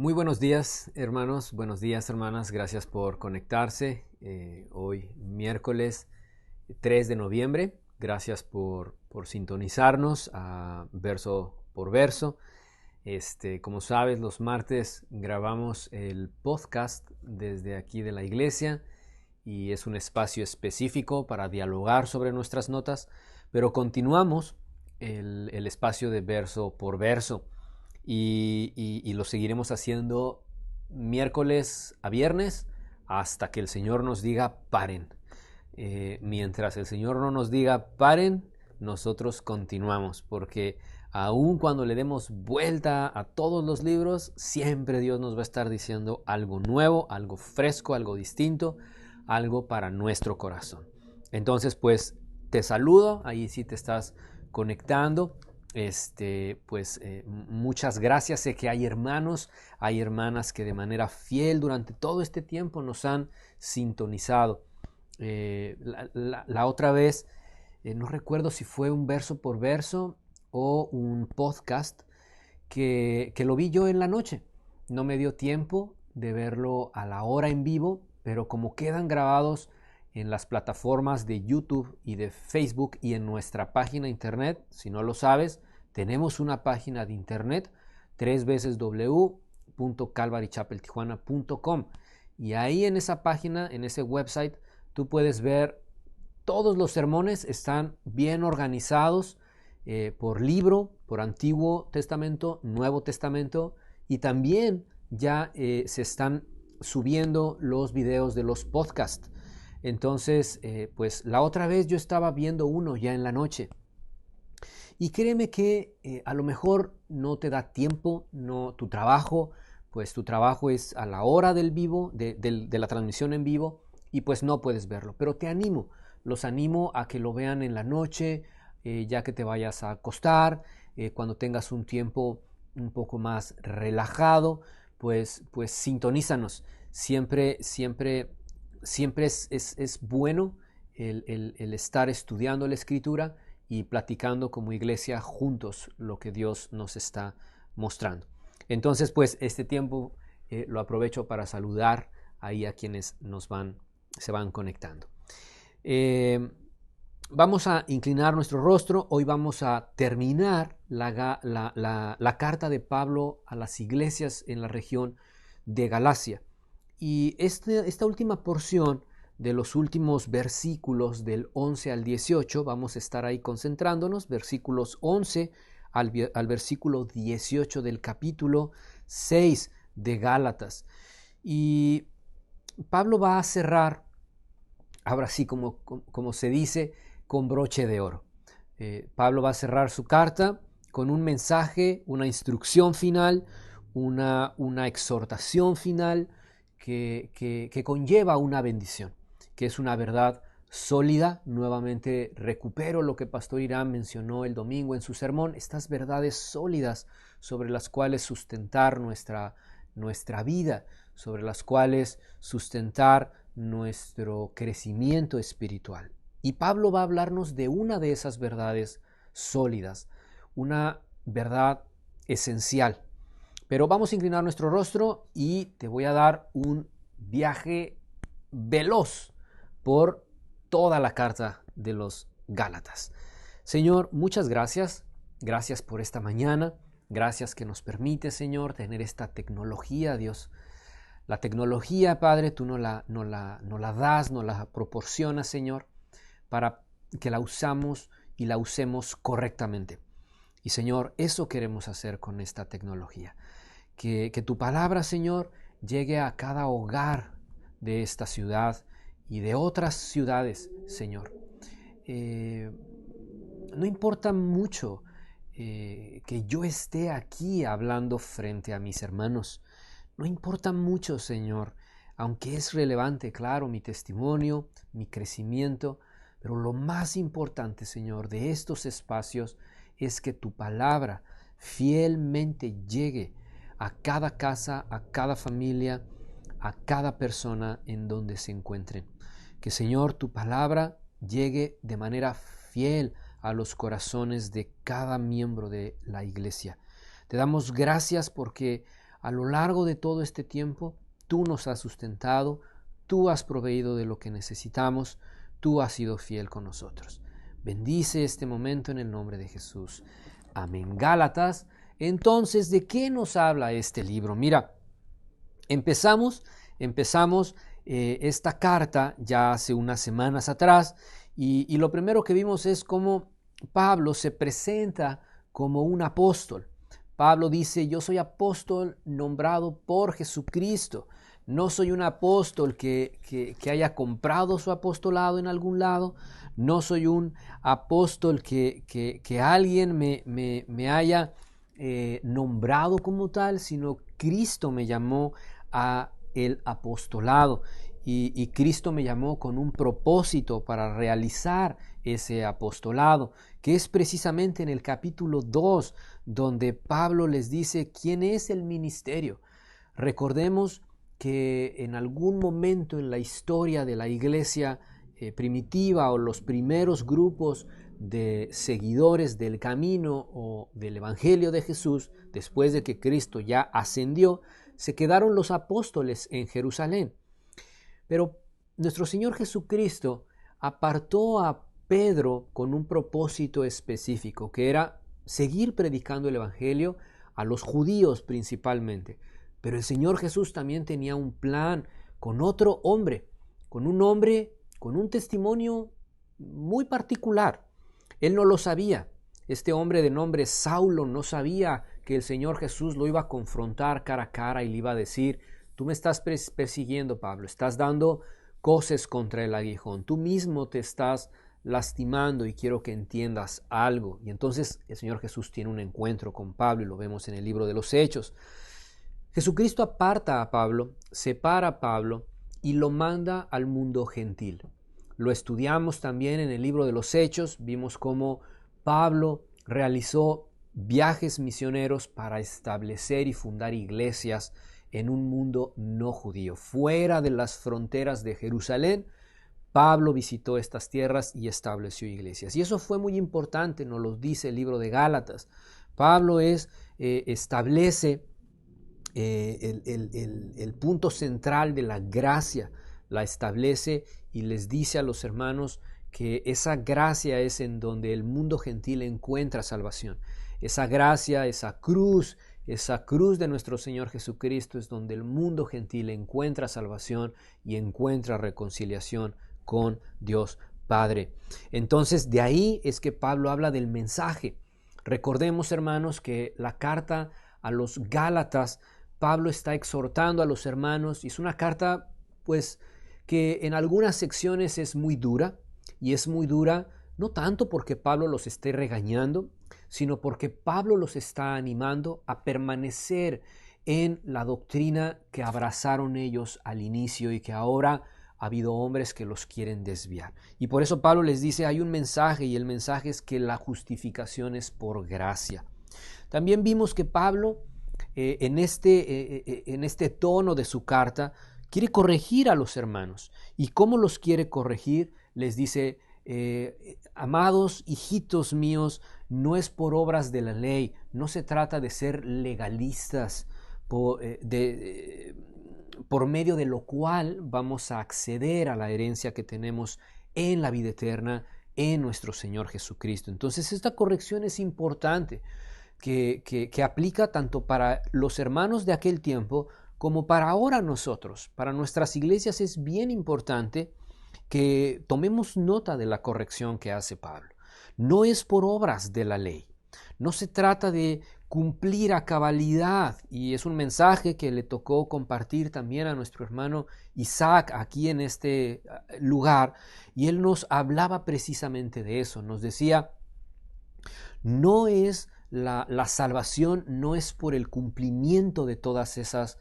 Muy buenos días, hermanos, buenos días, hermanas, gracias por conectarse. Hoy miércoles 3 de noviembre, gracias por sintonizarnos verso por verso. Como sabes, los martes grabamos el podcast desde aquí de la iglesia y es un espacio específico para dialogar sobre nuestras notas, pero continuamos el espacio de verso por verso y lo seguiremos haciendo miércoles a viernes hasta que el Señor nos diga paren. Mientras el Señor no nos diga paren, nosotros continuamos, porque aun cuando le demos vuelta a todos los libros, siempre Dios nos va a estar diciendo algo nuevo, algo fresco, algo distinto, algo para nuestro corazón. Entonces, pues te saludo, ahí sí te estás conectando. Muchas gracias. Sé que hay hermanos, hay hermanas que de manera fiel durante todo este tiempo nos han sintonizado. La otra vez, no recuerdo si fue un verso por verso o un podcast que lo vi yo en la noche. No me dio tiempo de verlo a la hora en vivo, pero como quedan grabados en las plataformas de YouTube y de Facebook y en nuestra página internet, si no lo sabes, tenemos una página de internet www.calvarychapeltijuana.com y ahí en esa página, en ese website, tú puedes ver todos los sermones, están bien organizados por libro, por Antiguo Testamento, Nuevo Testamento, y también ya se están subiendo los videos de los podcasts. Entonces, pues la otra vez yo estaba viendo uno ya en la noche. Y créeme que a lo mejor no te da tiempo, no tu trabajo, pues tu trabajo es a la hora del vivo, de la transmisión en vivo, y pues no puedes verlo. Pero te animo, los animo a que lo vean en la noche, ya que te vayas a acostar, cuando tengas un tiempo un poco más relajado, pues sintonízanos. Siempre es bueno el estar estudiando la escritura y platicando como iglesia juntos lo que Dios nos está mostrando. Entonces, pues este tiempo lo aprovecho para saludar ahí a quienes se van conectando. Vamos a inclinar nuestro rostro. Hoy vamos a terminar la carta de Pablo a las iglesias en la región de Galacia. Y esta última porción de los últimos versículos del 11 al 18, vamos a estar ahí concentrándonos, versículos 11 al versículo 18 del capítulo 6 de Gálatas. Y Pablo va a cerrar, ahora sí como se dice, con broche de oro. Pablo va a cerrar su carta con un mensaje, una instrucción final, una exhortación final que conlleva una bendición, que es una verdad sólida. Nuevamente recupero lo que Pastor Irán mencionó el domingo en su sermón, estas verdades sólidas sobre las cuales sustentar nuestra vida, sobre las cuales sustentar nuestro crecimiento espiritual. Y Pablo va a hablarnos de una de esas verdades sólidas, una verdad esencial. Pero vamos a inclinar nuestro rostro y te voy a dar un viaje veloz por toda la carta de los Gálatas. Señor, muchas gracias. Gracias por esta mañana. Gracias que nos permite, Señor, tener esta tecnología, Dios. La tecnología, Padre, tú no la das, no la proporcionas, Señor, para que la usamos y la usemos correctamente. Y Señor, eso queremos hacer con esta tecnología. Que tu palabra, Señor, llegue a cada hogar de esta ciudad y de otras ciudades, Señor. No importa mucho que yo esté aquí hablando frente a mis hermanos. No importa mucho, Señor, aunque es relevante, claro, mi testimonio, mi crecimiento, pero lo más importante, Señor, de estos espacios es que tu palabra fielmente llegue a cada casa, a cada familia, a cada persona en donde se encuentren. Que, Señor, tu palabra llegue de manera fiel a los corazones de cada miembro de la iglesia. Te damos gracias porque A lo largo de todo este tiempo, tú nos has sustentado, tú has proveído de lo que necesitamos, tú has sido fiel con nosotros. Bendice este momento en el nombre de Jesús. Amén. Gálatas, entonces, ¿de qué nos habla este libro? Mira, empezamos esta carta ya hace unas semanas atrás y lo primero que vimos es cómo Pablo se presenta como un apóstol. Pablo dice, yo soy apóstol nombrado por Jesucristo. No soy un apóstol que haya comprado su apostolado en algún lado. No soy un apóstol que alguien me haya nombrado como tal, sino Cristo me llamó a el apostolado y Cristo me llamó con un propósito para realizar ese apostolado, que es precisamente en el capítulo 2 donde Pablo les dice quién es el ministerio. Recordemos que en algún momento en la historia de la iglesia primitiva o los primeros grupos de seguidores del camino o del evangelio de Jesús, después de que Cristo ya ascendió, se quedaron los apóstoles en Jerusalén. Pero nuestro Señor Jesucristo apartó a Pedro con un propósito específico, que era seguir predicando el evangelio a los judíos principalmente. Pero el Señor Jesús también tenía un plan con otro hombre, con un testimonio muy particular. Él no lo sabía. Este hombre de nombre Saulo no sabía que el Señor Jesús lo iba a confrontar cara a cara y le iba a decir, tú me estás persiguiendo, Pablo, estás dando coces contra el aguijón, tú mismo te estás lastimando y quiero que entiendas algo. Y entonces el Señor Jesús tiene un encuentro con Pablo y lo vemos en el libro de los Hechos. Jesucristo aparta a Pablo, separa a Pablo y lo manda al mundo gentil. Lo estudiamos también en el libro de los Hechos, vimos cómo Pablo realizó viajes misioneros para establecer y fundar iglesias en un mundo no judío. Fuera de las fronteras de Jerusalén, Pablo visitó estas tierras y estableció iglesias. Y eso fue muy importante, nos lo dice el libro de Gálatas. Pablo establece el punto central de la gracia, la establece y les dice a los hermanos que esa gracia es en donde el mundo gentil encuentra salvación. Esa gracia, esa cruz de nuestro Señor Jesucristo es donde el mundo gentil encuentra salvación y encuentra reconciliación con Dios Padre. Entonces, de ahí es que Pablo habla del mensaje. Recordemos, hermanos, que la carta a los Gálatas, Pablo está exhortando a los hermanos y es una carta, pues, que en algunas secciones es muy dura, y es muy dura no tanto porque Pablo los esté regañando, sino porque Pablo los está animando a permanecer en la doctrina que abrazaron ellos al inicio y que ahora ha habido hombres que los quieren desviar. Y por eso Pablo les dice, hay un mensaje y el mensaje es que la justificación es por gracia. También vimos que Pablo en este tono de su carta quiere corregir a los hermanos. ¿Y cómo los quiere corregir? Les dice, amados hijitos míos, no es por obras de la ley, no se trata de ser legalistas por medio de lo cual vamos a acceder a la herencia que tenemos en la vida eterna en nuestro Señor Jesucristo. Entonces esta corrección es importante, que aplica tanto para los hermanos de aquel tiempo como para ahora nosotros. Para nuestras iglesias es bien importante que tomemos nota de la corrección que hace Pablo. No es por obras de la ley. No se trata de cumplir a cabalidad, y es un mensaje que le tocó compartir también a nuestro hermano Isaac aquí en este lugar, y él nos hablaba precisamente de eso. Nos decía, no es la salvación, no es por el cumplimiento de todas esas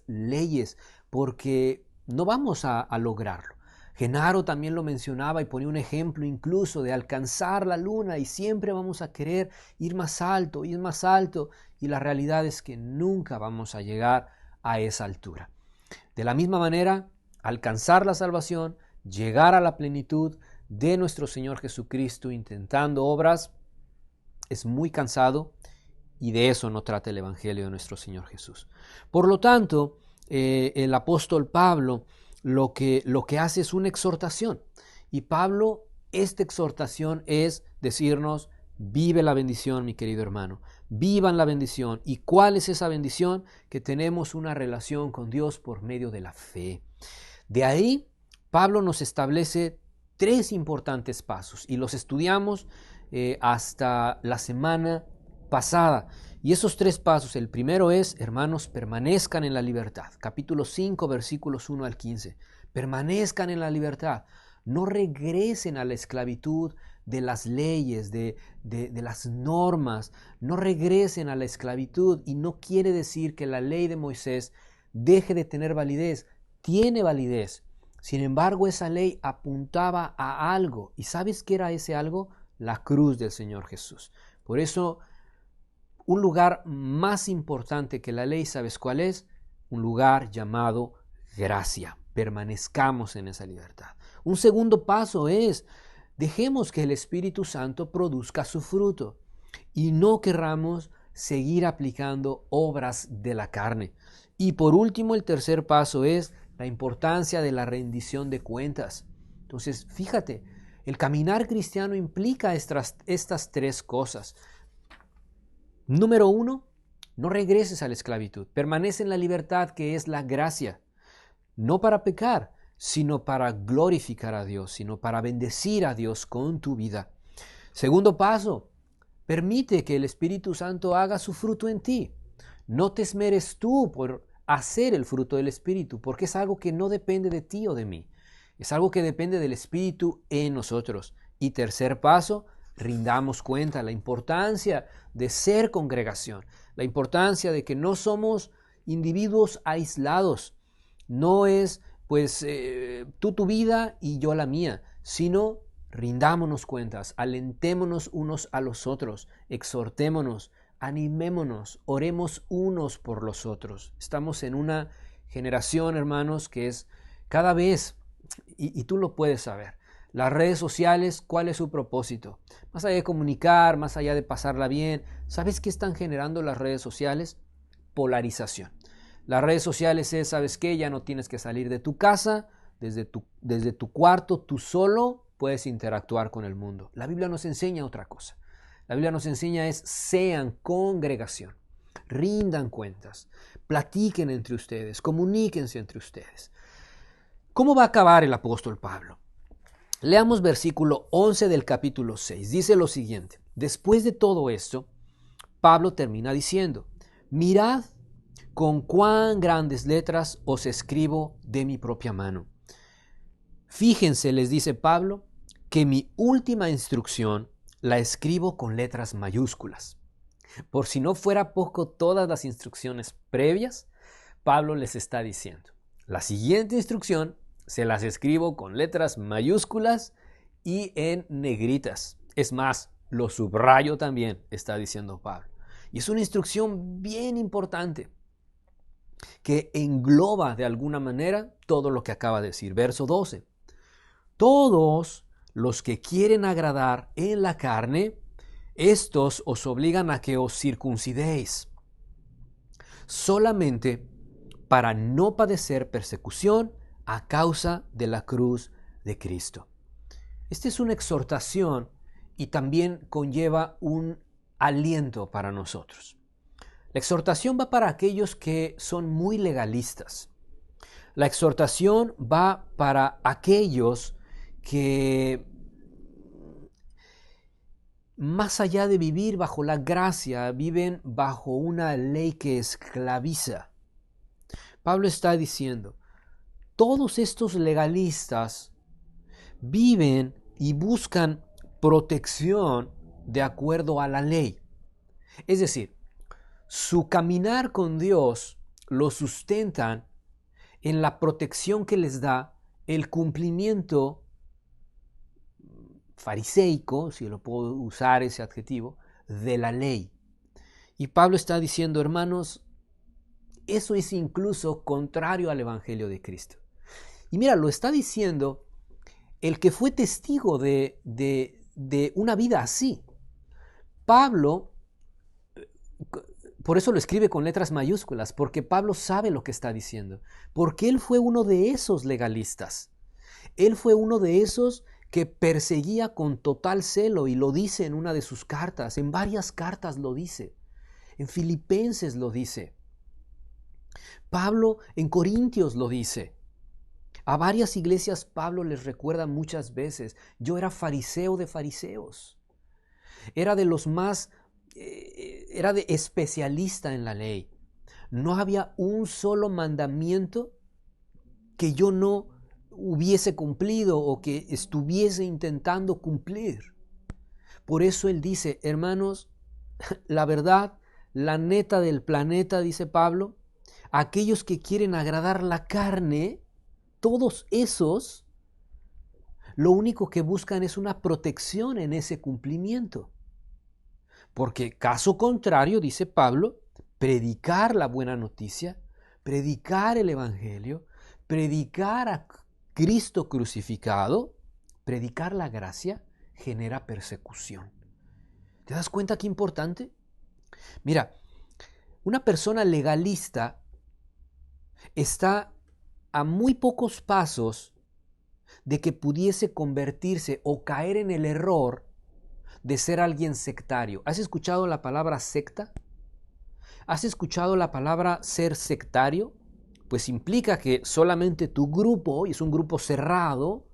leyes, porque no vamos a lograrlo. Genaro también lo mencionaba y ponía un ejemplo incluso de alcanzar la luna, y siempre vamos a querer ir más alto, y la realidad es que nunca vamos a llegar a esa altura. De la misma manera, alcanzar la salvación, llegar a la plenitud de nuestro Señor Jesucristo intentando obras, es muy cansado Y de eso no trata el Evangelio de nuestro Señor Jesús. Por lo tanto, el apóstol Pablo lo que hace es una exhortación. Y Pablo, esta exhortación es decirnos, vive la bendición, mi querido hermano. Vivan la bendición. ¿Y cuál es esa bendición? Que tenemos una relación con Dios por medio de la fe. De ahí, Pablo nos establece 3 importantes pasos y los estudiamos hasta la semana pasada. Y esos 3 pasos, el primero es, hermanos, permanezcan en la libertad. Capítulo 5, versículos 1 al 15. Permanezcan en la libertad. No regresen a la esclavitud de las leyes, de las normas. No regresen a la esclavitud. Y no quiere decir que la ley de Moisés deje de tener validez. Tiene validez. Sin embargo, esa ley apuntaba a algo. ¿Y sabes qué era ese algo? La cruz del Señor Jesús. Por eso, un lugar más importante que la ley, ¿sabes cuál es? Un lugar llamado gracia. Permanezcamos en esa libertad. Un segundo paso es, dejemos que el Espíritu Santo produzca su fruto y no querramos seguir aplicando obras de la carne. Y por último, el tercer paso es la importancia de la rendición de cuentas. Entonces, fíjate, el caminar cristiano implica estas 3 cosas. Número 1, no regreses a la esclavitud. Permanece en la libertad que es la gracia. No para pecar, sino para glorificar a Dios, sino para bendecir a Dios con tu vida. Segundo paso, permite que el Espíritu Santo haga su fruto en ti. No te esmeres tú por hacer el fruto del Espíritu, porque es algo que no depende de ti o de mí. Es algo que depende del Espíritu en nosotros. Y tercer paso, rindamos cuenta la importancia de ser congregación, la importancia de que no somos individuos aislados. No es pues tú tu vida y yo la mía, sino rindámonos cuentas, alentémonos unos a los otros, exhortémonos, animémonos, oremos unos por los otros. Estamos en una generación, hermanos, que es cada vez, y tú lo puedes saber, las redes sociales, ¿cuál es su propósito? Más allá de comunicar, más allá de pasarla bien, ¿sabes qué están generando las redes sociales? Polarización. Las redes sociales es, ¿sabes qué? Ya no tienes que salir de tu casa, desde tu cuarto, tú solo puedes interactuar con el mundo. La Biblia nos enseña otra cosa. La Biblia nos enseña es, sean congregación, rindan cuentas, platiquen entre ustedes, comuníquense entre ustedes. ¿Cómo va a acabar el apóstol Pablo? Leamos versículo 11 del capítulo 6. Dice lo siguiente. Después de todo esto, Pablo termina diciendo, mirad con cuán grandes letras os escribo de mi propia mano. Fíjense, les dice Pablo, que mi última instrucción la escribo con letras mayúsculas. Por si no fuera poco todas las instrucciones previas, Pablo les está diciendo, la siguiente instrucción se las escribo con letras mayúsculas y en negritas. Es más, lo subrayo también, está diciendo Pablo. Y es una instrucción bien importante que engloba de alguna manera todo lo que acaba de decir. Verso 12. Todos los que quieren agradar en la carne, estos os obligan a que os circuncidéis, solamente para no padecer persecución a causa de la cruz de Cristo. Esta es una exhortación y también conlleva un aliento para nosotros. La exhortación va para aquellos que son muy legalistas. La exhortación va para aquellos que, más allá de vivir bajo la gracia, viven bajo una ley que esclaviza. Pablo está diciendo, todos estos legalistas viven y buscan protección de acuerdo a la ley. Es decir, su caminar con Dios lo sustentan en la protección que les da el cumplimiento fariseico, si lo puedo usar ese adjetivo, de la ley. Y Pablo está diciendo, hermanos, eso es incluso contrario al Evangelio de Cristo. Y mira, lo está diciendo el que fue testigo de una vida así. Pablo, por eso lo escribe con letras mayúsculas, porque Pablo sabe lo que está diciendo, porque él fue uno de esos legalistas. Él fue uno de esos que perseguía con total celo, y lo dice en una de sus cartas, en varias cartas lo dice, en Filipenses lo dice, Pablo en Corintios lo dice. A varias iglesias Pablo les recuerda muchas veces, yo era fariseo de fariseos, era de los más, era de especialista en la ley. No había un solo mandamiento que yo no hubiese cumplido o que estuviese intentando cumplir. Por eso él dice, hermanos, la verdad, la neta del planeta, dice Pablo, aquellos que quieren agradar la carne, todos esos, lo único que buscan es una protección en ese cumplimiento. Porque caso contrario, dice Pablo, predicar la buena noticia, predicar el evangelio, predicar a Cristo crucificado, predicar la gracia, genera persecución. ¿Te das cuenta qué importante? Mira, una persona legalista está a muy pocos pasos de que pudiese convertirse o caer en el error de ser alguien sectario. ¿Has escuchado la palabra secta? ¿Has escuchado la palabra ser sectario? Pues implica que solamente tu grupo, y es un grupo cerrado,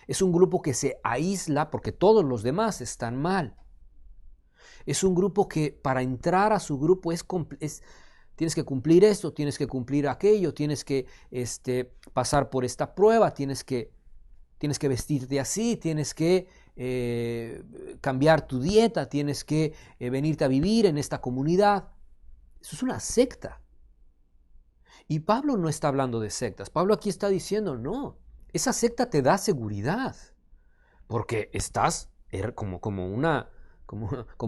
es un grupo que se aísla porque todos los demás están mal. Es un grupo que para entrar a su grupo tienes que cumplir esto, tienes que cumplir aquello, tienes que pasar por esta prueba, tienes que vestirte así, tienes que cambiar tu dieta, tienes que venirte a vivir en esta comunidad. Eso es una secta. Y Pablo no está hablando de sectas. Pablo aquí está diciendo, no, esa secta te da seguridad, porque estás como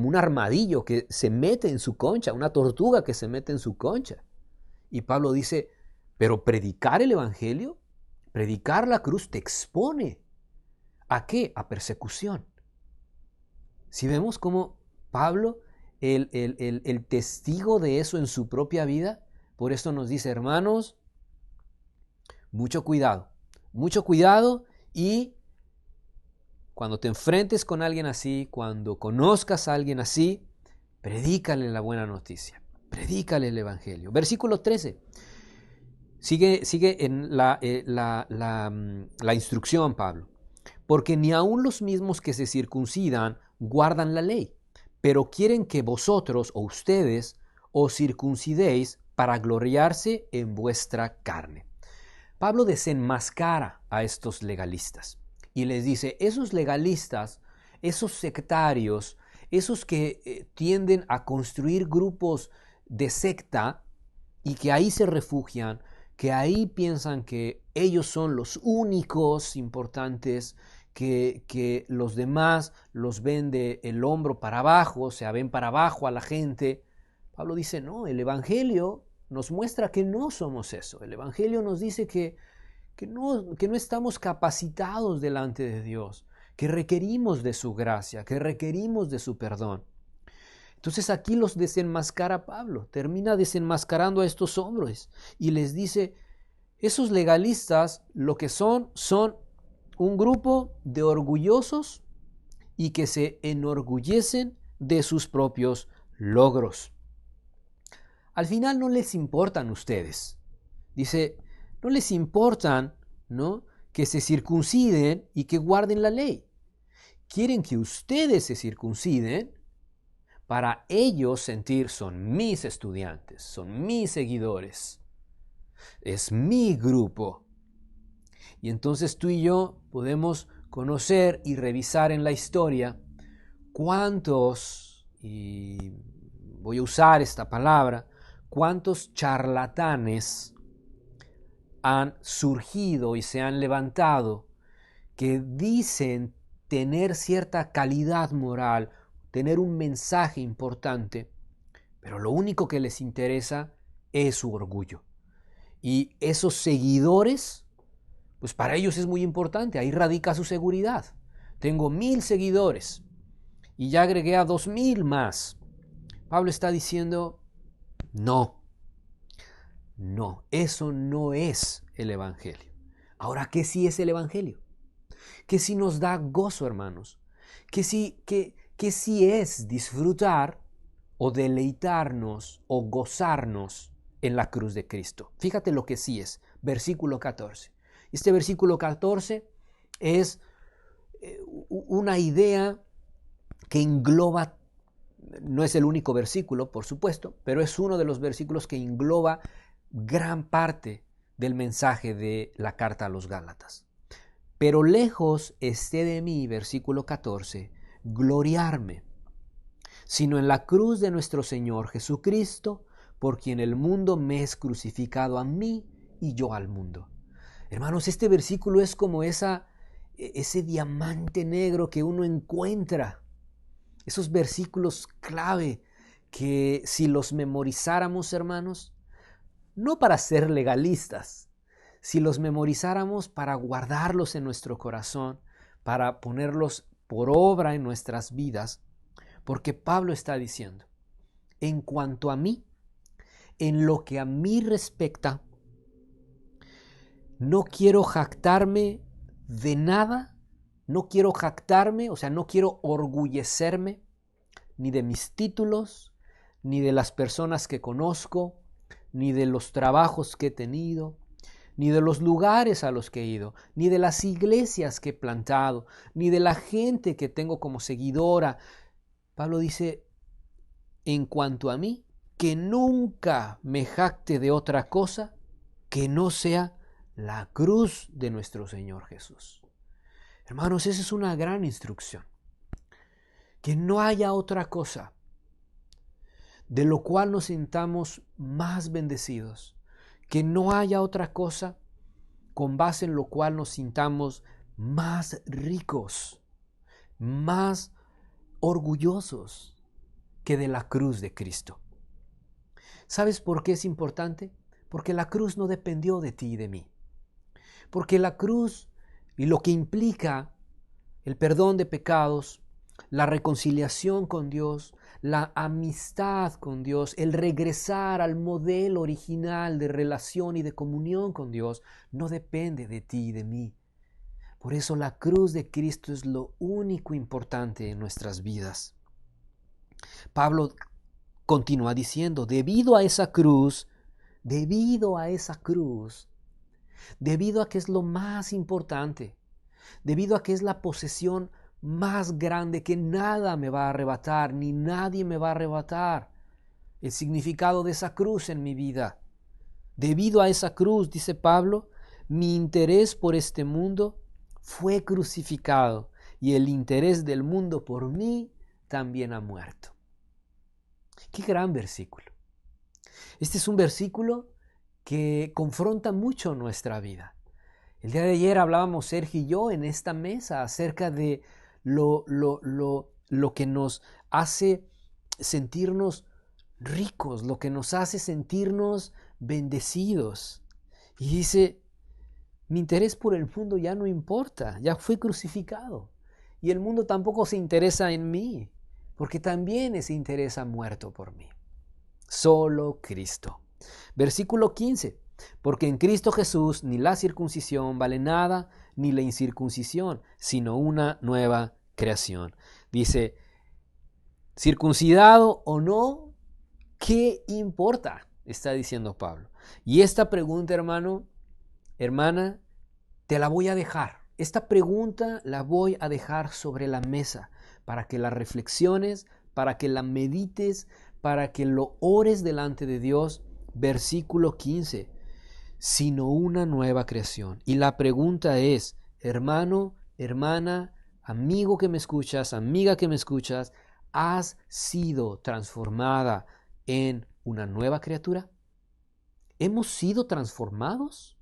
un armadillo que se mete en su concha, una tortuga que se mete en su concha. Y Pablo dice, pero predicar el evangelio, predicar la cruz te expone. ¿A qué? A persecución. Si vemos cómo Pablo, el testigo de eso en su propia vida, por esto nos dice, hermanos, mucho cuidado y cuando te enfrentes con alguien así, cuando conozcas a alguien así, predícale la buena noticia, predícale el evangelio. Versículo 13. Sigue en la instrucción Pablo. Porque ni aun los mismos que se circuncidan guardan la ley, pero quieren que vosotros o ustedes os circuncidéis para gloriarse en vuestra carne. Pablo desenmascara a estos legalistas y les dice, esos legalistas, esos sectarios, esos que tienden a construir grupos de secta y que ahí se refugian, que ahí piensan que ellos son los únicos importantes, que los demás los ven de el hombro para abajo, o sea, ven para abajo a la gente. Pablo dice, no, el Evangelio nos muestra que no somos eso. El Evangelio nos dice que no estamos capacitados delante de Dios, que requerimos de su gracia, que requerimos de su perdón. Entonces aquí los desenmascara Pablo, termina desenmascarando a estos hombres y les dice, esos legalistas lo que son un grupo de orgullosos y que se enorgullecen de sus propios logros. Al final no les importan ustedes. Dice, no les importan, ¿no?, que se circunciden y que guarden la ley. Quieren que ustedes se circunciden para ellos sentir, son mis estudiantes, son mis seguidores, es mi grupo. Y entonces tú y yo podemos conocer y revisar en la historia cuántos, y voy a usar esta palabra, cuántos charlatanes han surgido y se han levantado que dicen tener cierta calidad moral, tener un mensaje importante, pero lo único que les interesa es su orgullo. Y esos seguidores, pues para ellos es muy importante, ahí radica su seguridad. Tengo 1000 seguidores y ya agregué a 2000 más. Pablo está diciendo, No, no, eso no es el Evangelio. Ahora, ¿qué sí es el Evangelio? ¿Qué sí nos da gozo, hermanos? ¿Qué sí es disfrutar o deleitarnos o gozarnos en la cruz de Cristo? Fíjate lo que sí es, versículo 14. Este versículo 14 es una idea que engloba, no es el único versículo, por supuesto, pero es uno de los versículos que engloba gran parte del mensaje de la carta a los Gálatas. Pero lejos esté de mí, versículo 14, gloriarme, sino en la cruz de nuestro Señor Jesucristo, por quien el mundo me es crucificado a mí y yo al mundo. Hermanos, este versículo es como ese diamante negro que uno encuentra, esos versículos clave que si los memorizáramos, hermanos, no para ser legalistas, si los memorizáramos para guardarlos en nuestro corazón, para ponerlos por obra en nuestras vidas, porque Pablo está diciendo, en cuanto a mí, en lo que a mí respecta, no quiero jactarme de nada, no quiero jactarme, o sea, no quiero orgullecerme ni de mis títulos, ni de las personas que conozco, ni de los trabajos que he tenido, ni de los lugares a los que he ido, ni de las iglesias que he plantado, ni de la gente que tengo como seguidora. Pablo dice, en cuanto a mí, que nunca me jacte de otra cosa que no sea la cruz de nuestro Señor Jesús. Hermanos, esa es una gran instrucción. Que no haya otra cosa de lo cual nos sintamos más bendecidos. Que no haya otra cosa con base en lo cual nos sintamos más ricos, más orgullosos que de la cruz de Cristo. ¿Sabes por qué es importante? Porque la cruz no dependió de ti y de mí. Porque la cruz y lo que implica el perdón de pecados, la reconciliación con Dios, la amistad con Dios, el regresar al modelo original de relación y de comunión con Dios, no depende de ti y de mí. Por eso la cruz de Cristo es lo único importante en nuestras vidas. Pablo continúa diciendo, debido a que es lo más importante, debido a que es la posesión más grande que nada me va a arrebatar, ni nadie me va a arrebatar, el significado de esa cruz en mi vida. Debido a esa cruz, dice Pablo, mi interés por este mundo fue crucificado y el interés del mundo por mí también ha muerto. Qué gran versículo. Este es un versículo que confronta mucho nuestra vida. El día de ayer hablábamos Sergio y yo en esta mesa acerca de lo que nos hace sentirnos ricos, lo que nos hace sentirnos bendecidos. Y dice, mi interés por el mundo ya no importa, ya fui crucificado. Y el mundo tampoco se interesa en mí, porque también ese interés ha muerto por mí. Solo Cristo. Versículo 15. Porque en Cristo Jesús ni la circuncisión vale nada, ni la incircuncisión, sino una nueva creación. Dice, circuncidado o no, ¿qué importa? Está diciendo Pablo. Y esta pregunta, hermano, hermana, te la voy a dejar. Esta pregunta la voy a dejar sobre la mesa para que la reflexiones, para que la medites, para que lo ores delante de Dios. Versículo 15. Sino una nueva creación. Y la pregunta es, hermano, hermana, amigo que me escuchas, amiga que me escuchas, ¿has sido transformada en una nueva criatura? ¿Hemos sido transformados?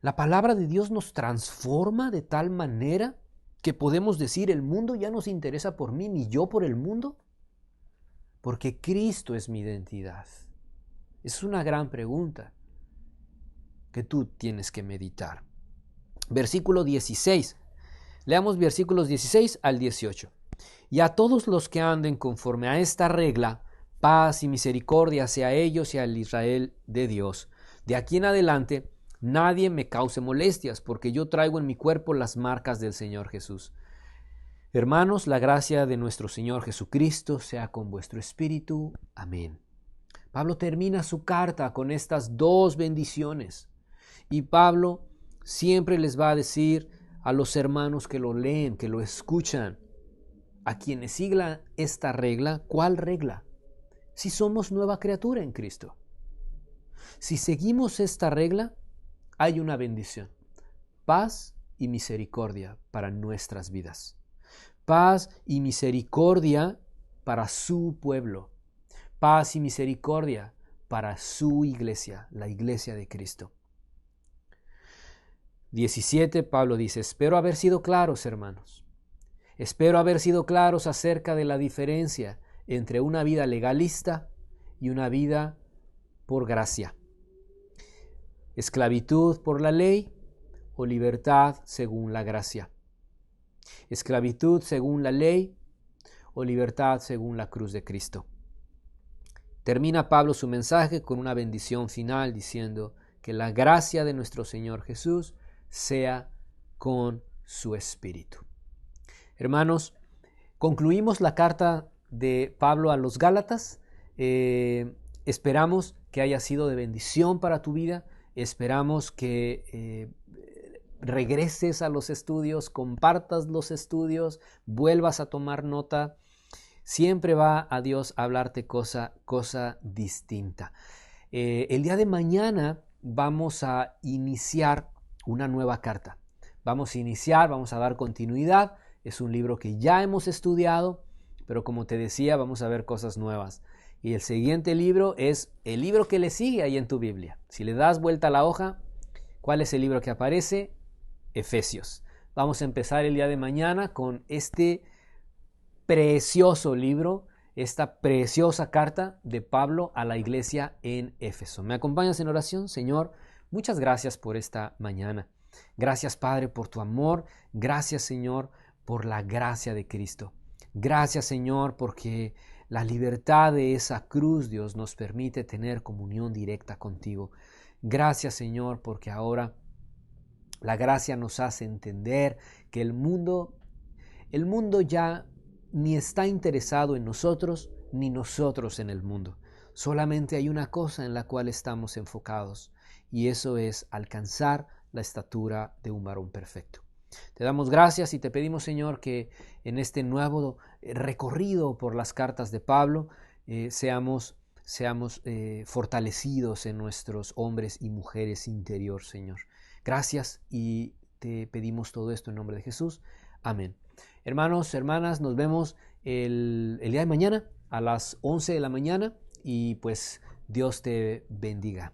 ¿La palabra de Dios nos transforma de tal manera que podemos decir, el mundo ya no se interesa por mí, ni yo por el mundo? Porque Cristo es mi identidad. Es una gran pregunta que tú tienes que meditar. Versículo 16. Leamos versículos 16 al 18. Y a todos los que anden conforme a esta regla, Paz y misericordia sea a ellos y al Israel de Dios. De aquí en adelante, nadie me cause molestias, porque yo traigo en mi cuerpo las marcas del Señor Jesús. Hermanos, la gracia de nuestro Señor Jesucristo sea con vuestro espíritu. Amén. Pablo termina su carta con estas dos bendiciones. Y Pablo siempre les va a decir a los hermanos que lo leen, que lo escuchan, a quienes sigan esta regla. ¿Cuál regla? Si somos nueva criatura en Cristo. Si seguimos esta regla, hay una bendición. Paz y misericordia para nuestras vidas. Paz y misericordia para su pueblo. Paz y misericordia para su iglesia, la iglesia de Cristo. 17, Pablo dice, espero haber sido claros, hermanos. Espero haber sido claros acerca de la diferencia entre una vida legalista y una vida por gracia. Esclavitud por la ley o libertad según la gracia. Esclavitud según la ley o libertad según la cruz de Cristo. Termina Pablo su mensaje con una bendición final diciendo que la gracia de nuestro Señor Jesús sea con su espíritu. Hermanos, concluimos la carta de Pablo a los Gálatas. Esperamos que haya sido de bendición para tu vida. Esperamos que regreses a los estudios, compartas los estudios, vuelvas a tomar nota. Siempre va a Dios a hablarte cosa distinta. El día de mañana vamos a iniciar una nueva carta. Vamos a dar continuidad. Es un libro que ya hemos estudiado, pero como te decía, vamos a ver cosas nuevas. Y el siguiente libro es el libro que le sigue ahí en tu Biblia. Si le das vuelta a la hoja, ¿cuál es el libro que aparece? Efesios. Vamos a empezar el día de mañana con este precioso libro, esta preciosa carta de Pablo a la iglesia en Éfeso. ¿Me acompañas en oración? Señor, muchas gracias por esta mañana. Gracias, Padre, por tu amor. Gracias, Señor, por la gracia de Cristo. Gracias, Señor, porque la libertad de esa cruz, Dios, nos permite tener comunión directa contigo. Gracias, Señor, porque ahora la gracia nos hace entender que el mundo ya ni está interesado en nosotros, ni nosotros en el mundo. Solamente hay una cosa en la cual estamos enfocados, y eso es alcanzar la estatura de un varón perfecto. Te damos gracias y te pedimos, Señor, que en este nuevo recorrido por las cartas de Pablo seamos fortalecidos en nuestros hombres y mujeres interior, Señor. Gracias y te pedimos todo esto en nombre de Jesús. Amén. Hermanos, hermanas, nos vemos el día de mañana a las 11 de la mañana y pues Dios te bendiga.